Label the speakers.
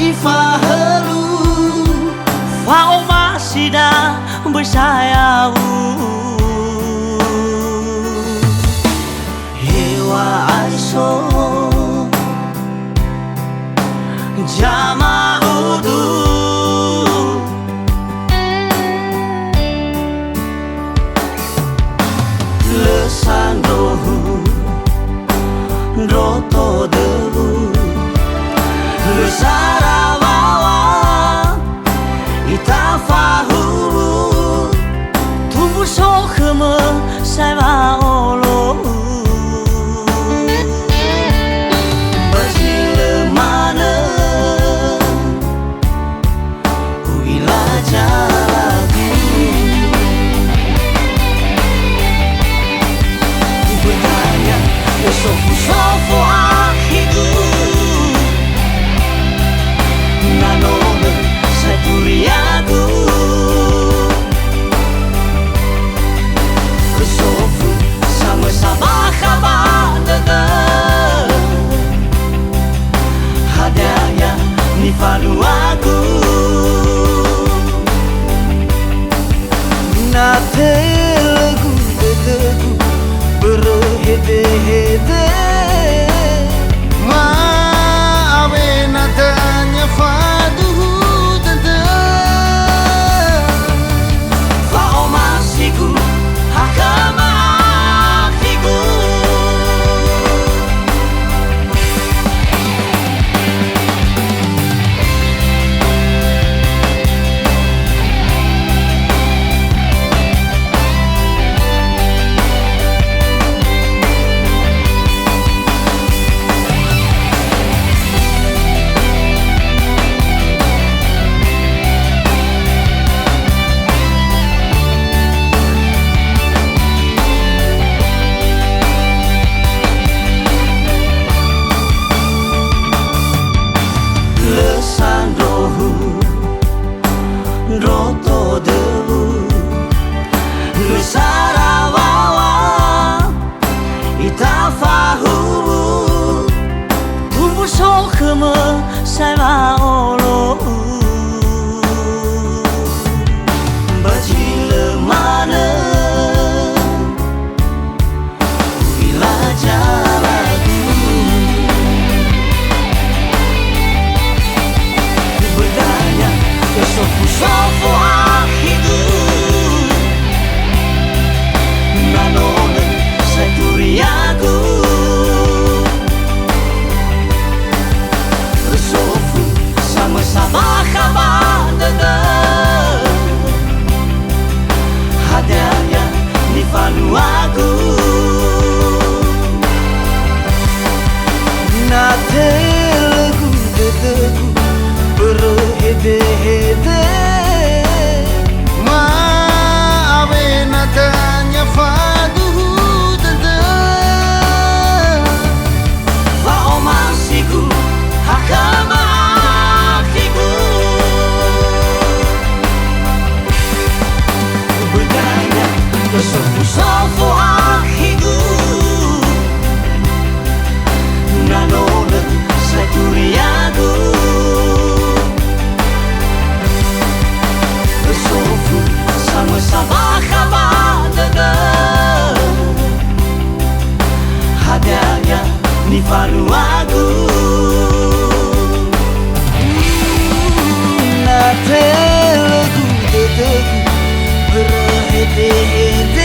Speaker 1: Ifahalu Fao masida bersayau Hewa aiso Jama udu Lesan rohu Roto debu Sarawawa itafahu tubuh sokhme saiwaolo bajile mana uila jalagu bertanya sofu ahidu Nanone seturiaku Kesofu sama-sama kabar dekat Hadiahnya nifalu aku Nate lagu deteku berhede-hede Roto debu Sarawawa itafahu tubuh sokhme saiwaolo bajile mana uila jalagu bertanya sofu ahidu Nanone seturiaku Sofu sama-sama kabar dekat Hadiahnya nifalu aku Nate lagu deteku berhede-hede Sofu ahidu Nanone seturiaku Sofu sama-sama kabar dekat Hadiahnya nifalu aku Nate lagu deteku berhede-hede